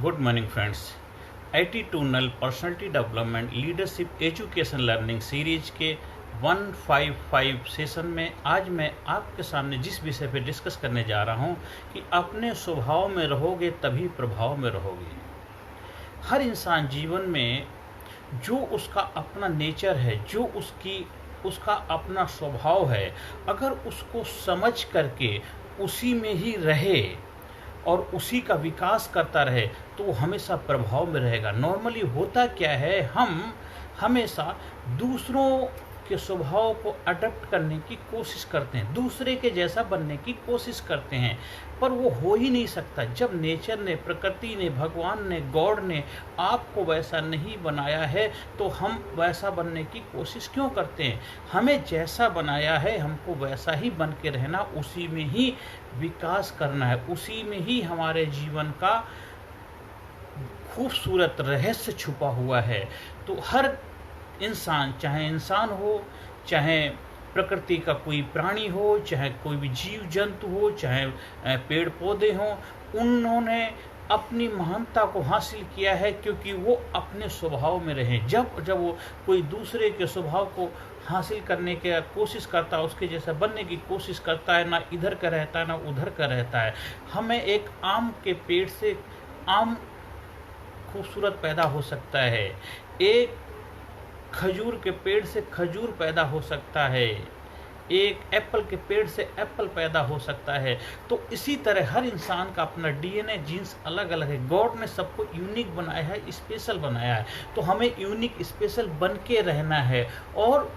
Good morning friends. Attitudinal personality development leadership education learning series के 155 session में आज मैं आपके सामने जिस विषय पे डिस्कस करने जा रहा हूं कि अपने स्वभाव में रहोगे तभी प्रभाव में रहोगे। हर इंसान जीवन में जो उसका अपना नेचर है, जो उसका अपना स्वभाव है, अगर उसको समझ करके उसी में ही रहे और उसी का विकास करता रहे तो वो हमेशा प्रभाव में रहेगा। नॉर्मली होता क्या है, हम हमेशा दूसरों के स्वभाव को अडॉप्ट करने की कोशिश करते हैं, दूसरे के जैसा बनने की कोशिश करते हैं, पर वो हो ही नहीं सकता। जब नेचर ने, प्रकृति ने, भगवान ने, गॉड ने आपको वैसा नहीं बनाया है तो हम वैसा बनने की कोशिश क्यों करते हैं? हमें जैसा बनाया है हमको वैसा ही बन के रहना, उसी में ही विकास करना है, उसी में ही हमारे जीवन का खूबसूरत रहस्य छुपा हुआ है। तो हर इंसान, चाहे इंसान हो, चाहे प्रकृति का कोई प्राणी हो, चाहे कोई भी जीव जंतु हो, चाहे पेड़ पौधे हों, उन्होंने अपनी महानता को हासिल किया है क्योंकि वो अपने स्वभाव में रहे। जब वो कोई दूसरे के स्वभाव को हासिल करने की कोशिश करता है, उसके जैसा बनने की कोशिश करता है, ना इधर का रहता है ना उधर का रहता है। हमें एक आम के पेड़ से आम खूबसूरत पैदा हो सकता है, एक खजूर के पेड़ से खजूर पैदा हो सकता है, एक एप्पल के पेड़ से एप्पल पैदा हो सकता है। तो इसी तरह हर इंसान का अपना डीएनए, जीन्स अलग अलग है। गॉड ने सबको यूनिक बनाया है, स्पेशल बनाया है, तो हमें यूनिक स्पेशल बन के रहना है और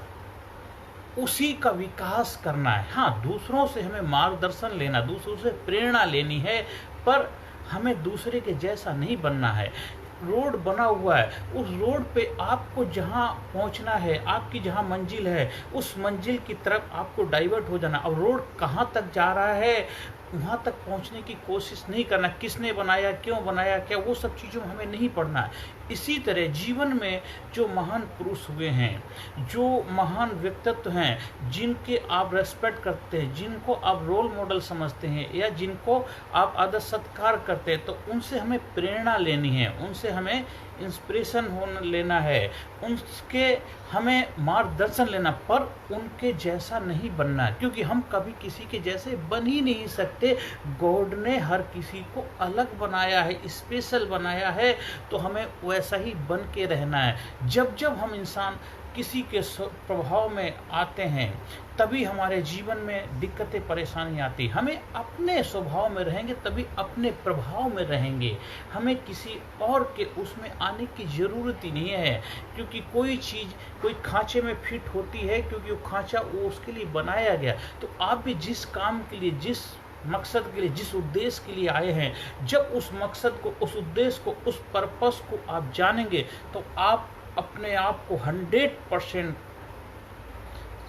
उसी का विकास करना है। हाँ, दूसरों से हमें मार्गदर्शन लेना, दूसरों से प्रेरणा लेनी है, पर हमें दूसरे के जैसा नहीं बनना है। रोड बना हुआ है, उस रोड पे आपको जहाँ पहुँचना है, आपकी जहाँ मंजिल है, उस मंजिल की तरफ आपको डाइवर्ट हो जाना। अब रोड कहाँ तक जा रहा है वहाँ तक पहुँचने की कोशिश नहीं करना। किसने बनाया, क्यों बनाया, क्या, वो सब चीज़ों में हमें नहीं पढ़ना है। इसी तरह जीवन में जो महान पुरुष हुए हैं, जो महान व्यक्तित्व हैं, जिनके आप रेस्पेक्ट करते हैं, जिनको आप रोल मॉडल समझते हैं या जिनको आप आदर सत्कार करते हैं, तो उनसे हमें प्रेरणा लेनी है, उनसे हमें इंस्पिरेशन लेना है, उनके हमें मार्गदर्शन लेना, पर उनके जैसा नहीं बनना, क्योंकि हम कभी किसी के जैसे बन ही नहीं सकते। गॉड ने हर किसी को अलग बनाया है, स्पेशल बनाया है, तो हमें वैसा ही बन के रहना है। जब जब हम इंसान किसी के प्रभाव में आते हैं तभी हमारे जीवन में दिक्कतें, परेशानी आती। हमें अपने स्वभाव में रहेंगे तभी अपने प्रभाव में रहेंगे। हमें किसी और के उसमें आने की ज़रूरत ही नहीं है, क्योंकि कोई चीज़ कोई खांचे में फिट होती है क्योंकि वो खांचा वो उसके लिए बनाया गया। तो आप भी जिस काम के लिए, जिस मकसद के लिए, जिस उद्देश्य के लिए आए हैं, जब उस मकसद को, उस उद्देश्य को, उस पर्पस को आप जानेंगे तो आप अपने आप को 100%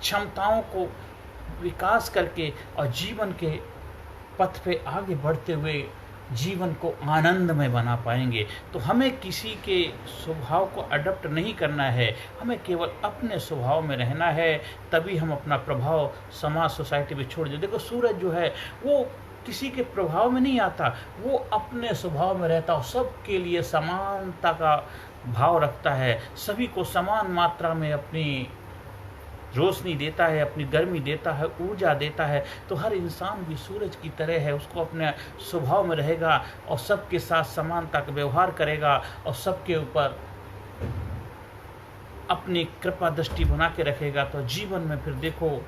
क्षमताओं को विकास करके और जीवन के पथ पे आगे बढ़ते हुए जीवन को आनंदमय बना पाएंगे। तो हमें किसी के स्वभाव को अडॉप्ट नहीं करना है, हमें केवल अपने स्वभाव में रहना है, तभी हम अपना प्रभाव समाज, सोसाइटी में छोड़ दें। देखो, सूरज जो है वो किसी के प्रभाव में नहीं आता, वो अपने स्वभाव में रहता है, सबके लिए समानता का भाव रखता है, सभी को समान मात्रा में अपनी रोशनी देता है, अपनी गर्मी देता है, ऊर्जा देता है। तो हर इंसान भी सूरज की तरह है, उसको अपने स्वभाव में रहेगा और सबके साथ समानता का व्यवहार करेगा और सबके ऊपर अपनी कृपा दृष्टि बना के रखेगा, तो जीवन में फिर देखो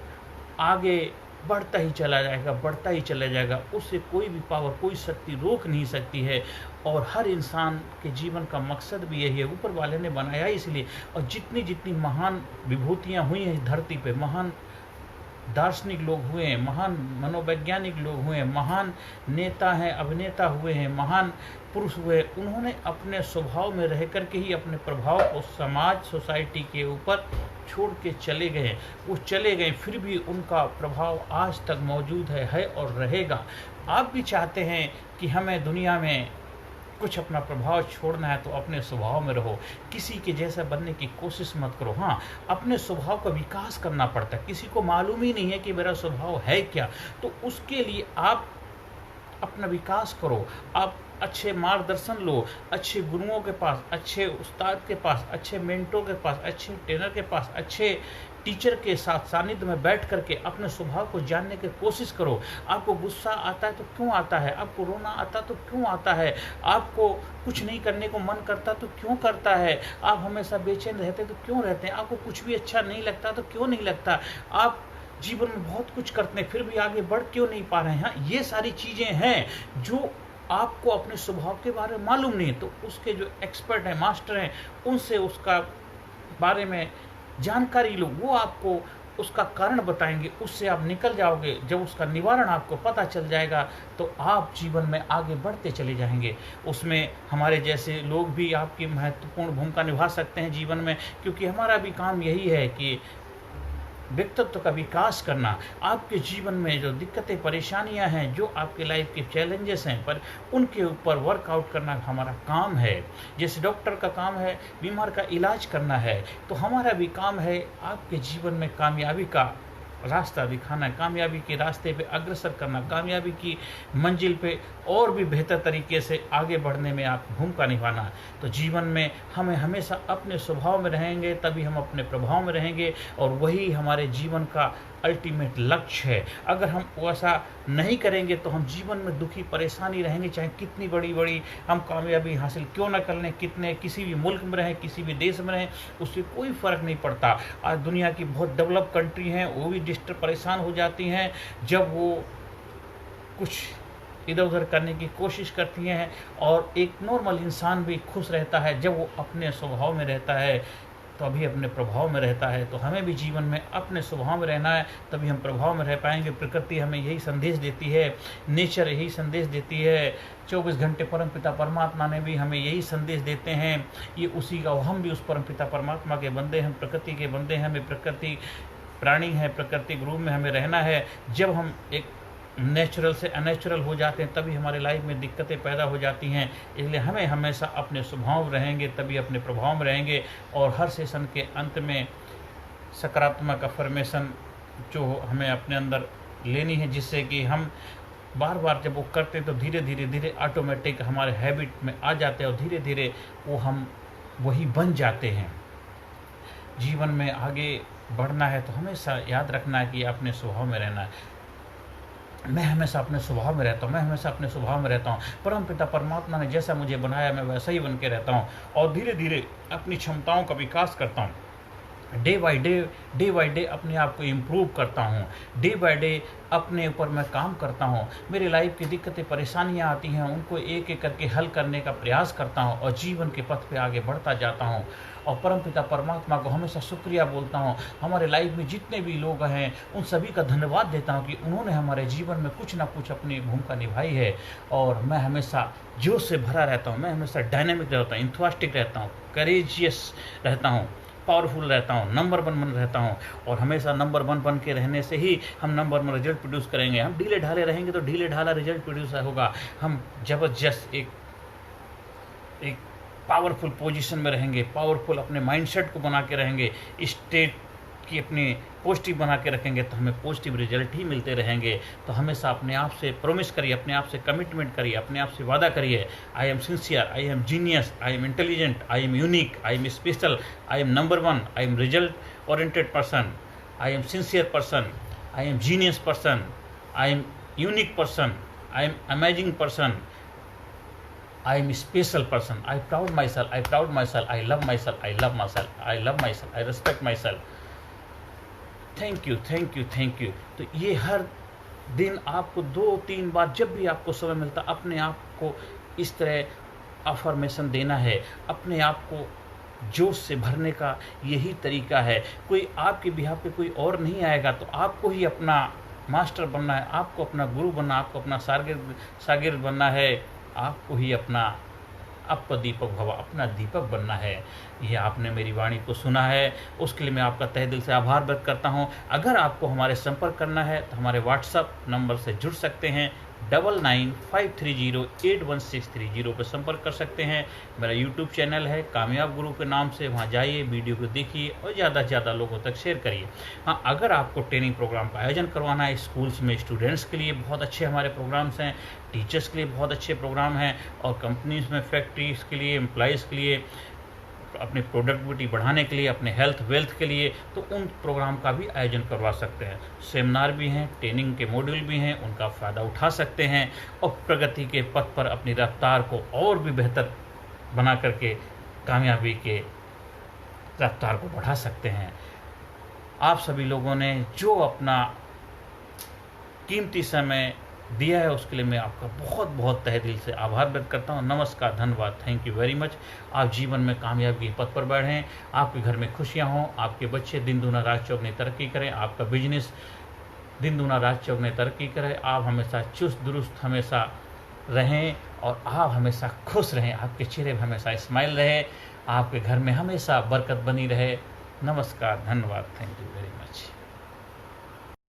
आगे बढ़ता ही चला जाएगा, बढ़ता ही चला जाएगा। उससे कोई भी पावर, कोई शक्ति रोक नहीं सकती है। और हर इंसान के जीवन का मकसद भी यही है, ऊपर वाले ने बनाया इसलिए। और जितनी जितनी महान विभूतियाँ हुई हैं धरती पे, महान दार्शनिक लोग हुए हैं, महान मनोवैज्ञानिक लोग हुए हैं, महान नेता हैं, अभिनेता हुए हैं, महान पुरुष हुए, उन्होंने अपने स्वभाव में रह कर के ही अपने प्रभाव को समाज, सोसाइटी के ऊपर छोड़ के चले गए। वो चले गए, फिर भी उनका प्रभाव आज तक मौजूद है और रहेगा। आप भी चाहते हैं कि हमें दुनिया में कुछ अपना प्रभाव छोड़ना है तो अपने स्वभाव में रहो, किसी के जैसा बनने की कोशिश मत करो। हाँ, अपने स्वभाव का विकास करना पड़ता है, किसी को मालूम ही नहीं है कि मेरा स्वभाव है क्या, तो उसके लिए आप अपना विकास करो, आप अच्छे मार्गदर्शन लो, अच्छे गुरुओं के पास, अच्छे उस्ताद के पास, अच्छे मेंटोर के पास, अच्छे ट्रेनर के पास, अच्छे टीचर के साथ सानिध्य में बैठ करके अपने स्वभाव को जानने की कोशिश करो। आपको गुस्सा आता है तो क्यों आता है, आपको रोना आता तो क्यों आता है, आपको कुछ नहीं करने को मन करता तो क्यों करता है, आप हमेशा बेचैन रहते तो क्यों रहते हैं, आपको कुछ भी अच्छा नहीं लगता तो क्यों नहीं लगता, आप जीवन में बहुत कुछ करते हैं फिर भी आगे बढ़ क्यों नहीं पा रहे हैं। हाँ, ये सारी चीज़ें हैं जो आपको अपने स्वभाव के बारे में मालूम नहीं, तो उसके जो एक्सपर्ट हैं, मास्टर हैं, उनसे उसका बारे में जानकारी लो, वो आपको उसका कारण बताएंगे, उससे आप निकल जाओगे। जब उसका निवारण आपको पता चल जाएगा तो आप जीवन में आगे बढ़ते चले जाएंगे। उसमें हमारे जैसे लोग भी आपकी महत्वपूर्ण भूमिका निभा सकते हैं जीवन में, क्योंकि हमारा भी काम यही है कि व्यक्तित्व का विकास करना। आपके जीवन में जो दिक्कतें परेशानियां हैं, जो आपके लाइफ के चैलेंजेस हैं, पर उनके ऊपर वर्कआउट करना हमारा काम है। जैसे डॉक्टर का काम है बीमार का इलाज करना है, तो हमारा भी काम है आपके जीवन में कामयाबी का रास्ता दिखाना, कामयाबी के रास्ते पे अग्रसर करना, कामयाबी की मंजिल पे और भी बेहतर तरीके से आगे बढ़ने में आप भूमिका निभाना। तो जीवन में हमें हमेशा अपने स्वभाव में रहेंगे तभी हम अपने प्रभाव में रहेंगे, और वही हमारे जीवन का अल्टीमेट लक्ष्य है। अगर हम वैसा नहीं करेंगे तो हम जीवन में दुखी परेशानी रहेंगे, चाहे कितनी बड़ी बड़ी हम कामयाबी हासिल क्यों न कर लें, कितने किसी भी मुल्क में रहें, किसी भी देश में रहें, उससे कोई फ़र्क नहीं पड़ता। आज दुनिया की बहुत डेवलप कंट्री हैं, वो भी डिस्टर्ब परेशान हो जाती हैं जब वो कुछ इधर उधर करने की कोशिश करती हैं, और एक नॉर्मल इंसान भी खुश रहता है जब वो अपने स्वभाव में रहता है, तो अभी अपने प्रभाव में रहता है। तो हमें भी जीवन में अपने स्वभाव में रहना है, तभी हम प्रभाव में रह पाएंगे। प्रकृति हमें यही संदेश देती है, नेचर यही संदेश देती है, 24 घंटे परमपिता परमात्मा ने भी हमें यही संदेश देते हैं। ये उसी का, हम भी उस परमपिता परमात्मा के बंदे हैं, प्रकृति के बंदे हैं, हमें प्रकृति प्राणी है, प्रकृति ग्रुप में हमें रहना है। जब हम एक नेचुरल से अननेचुरल हो जाते हैं तभी हमारे लाइफ में दिक्कतें पैदा हो जाती हैं। इसलिए हमें हमेशा अपने स्वभाव में रहेंगे तभी अपने प्रभाव में रहेंगे। और हर सेशन के अंत में सकारात्मक अफर्मेशन जो हमें अपने अंदर लेनी है, जिससे कि हम बार बार जब वो करते हैं तो धीरे धीरे ऑटोमेटिक हमारे हैबिट में आ जाते हैं, और धीरे धीरे वो हम वही बन जाते हैं। जीवन में आगे बढ़ना है तो हमेशा याद रखना है कि अपने स्वभाव में रहना है। मैं हमेशा अपने स्वभाव में रहता हूँ, मैं हमेशा अपने स्वभाव में रहता हूँ। परमपिता परमात्मा ने जैसा मुझे बनाया मैं वैसा ही बन के रहता हूँ, और धीरे धीरे अपनी क्षमताओं का विकास करता हूँ। डे बाय डे अपने आप को इम्प्रूव करता हूँ, डे बाय डे अपने ऊपर मैं काम करता हूँ। मेरी लाइफ की दिक्कतें परेशानियाँ आती हैं, उनको एक एक करके हल करने का प्रयास करता हूँ, और जीवन के पथ पे आगे बढ़ता जाता हूँ। और परमपिता परमात्मा को हमेशा शुक्रिया बोलता हूँ। हमारे लाइफ में जितने भी लोग हैं उन सभी का धन्यवाद देता हूँ कि उन्होंने हमारे जीवन में कुछ ना कुछ अपनी भूमिका निभाई है। और मैं हमेशा जोश से भरा रहता हूँ, मैं हमेशा डायनेमिक रहता हूँ, इंथुआस्टिक रहता हूँ, करेजियस रहता हूँ, पावरफुल रहता हूँ, नंबर 1 बन रहता हूँ। और हमेशा नंबर 1 बन के रहने से ही हम नंबर 1 रिजल्ट प्रोड्यूस करेंगे। हम ढीले ढाले रहेंगे तो ढीले ढाला रिजल्ट प्रोड्यूस होगा। हम जबरदस्त एक पावरफुल पोजीशन में रहेंगे, पावरफुल अपने माइंडसेट को बना के रहेंगे, स्टेट की अपनी पॉजिटिव बना के रखेंगे तो हमें पॉजिटिव रिजल्ट ही मिलते रहेंगे। तो हमेशा अपने आप से प्रॉमिस करिए, अपने आप से कमिटमेंट करिए, अपने आप से वादा करिए, I am sincere, I am genius, I am intelligent, I am unique, I am special, I am number 1, I am result oriented person, I am sincere person, I am genius person, I am unique person, I am amazing person, I am a special person. I proud myself. I proud myself. I love myself. I love myself. I love myself. I respect myself. Thank you, thank you, thank you. तो ये हर दिन आपको 2-3 बार जब भी आपको समय मिलता अपने आप को इस तरह अफर्मेशन देना है, अपने आप को जोश से भरने का यही तरीका है। कोई आपके बिहाफ पे कोई और नहीं आएगा, तो आपको ही अपना मास्टर बनना है, आपको अपना गुरु बनना, आपको अपना शागिर्द बनना है, आपको ही अपना दीपक भव, अपना दीपक बनना है। ये आपने मेरी वाणी को सुना है, उसके लिए मैं आपका तहे दिल से आभार व्यक्त करता हूँ। अगर आपको हमारे संपर्क करना है तो हमारे व्हाट्सएप नंबर से जुड़ सकते हैं 9953081630 पर संपर्क कर सकते हैं। मेरा यूट्यूब चैनल है कामयाब गुरु के नाम से, वहाँ जाइए, वीडियो को देखिए और ज़्यादा से ज़्यादा लोगों तक शेयर करिए। हाँ, अगर आपको ट्रेनिंग प्रोग्राम का आयोजन करवाना है स्कूल्स में, स्टूडेंट्स के लिए बहुत अच्छे हमारे प्रोग्राम्स हैं, टीचर्स के लिए बहुत अच्छे प्रोग्राम हैं, और कंपनीज़ में, फैक्ट्रीज़ के लिए, एम्प्लॉइज़ के लिए, अपनी प्रोडक्टिविटी बढ़ाने के लिए, अपने हेल्थ वेल्थ के लिए, तो उन प्रोग्राम का भी आयोजन करवा सकते हैं। सेमिनार भी हैं, ट्रेनिंग के मॉड्यूल भी हैं, उनका फ़ायदा उठा सकते हैं और प्रगति के पथ पर अपनी रफ्तार को और भी बेहतर बना करके कामयाबी के रफ्तार को बढ़ा सकते हैं। आप सभी लोगों ने जो अपना कीमती समय दिया है उसके लिए मैं आपका बहुत बहुत तहे दिल से आभार व्यक्त करता हूँ। नमस्कार, धन्यवाद, थैंक यू वेरी मच। आप जीवन में कामयाबी के पथ पर बढ़ें, आपके घर में खुशियाँ हों, आपके बच्चे दिन दूना रात चौगुनी तरक्की करें, आपका बिजनेस दिन दूना रात चौगुनी तरक्की करें, आप हमेशा चुस्त दुरुस्त हमेशा रहें और आप हमेशा खुश रहें, आपके चेहरे पर हमेशा स्माइल रहे, आपके घर में हमेशा बरकत बनी रहे। नमस्कार, धन्यवाद, थैंक यू वेरी मच।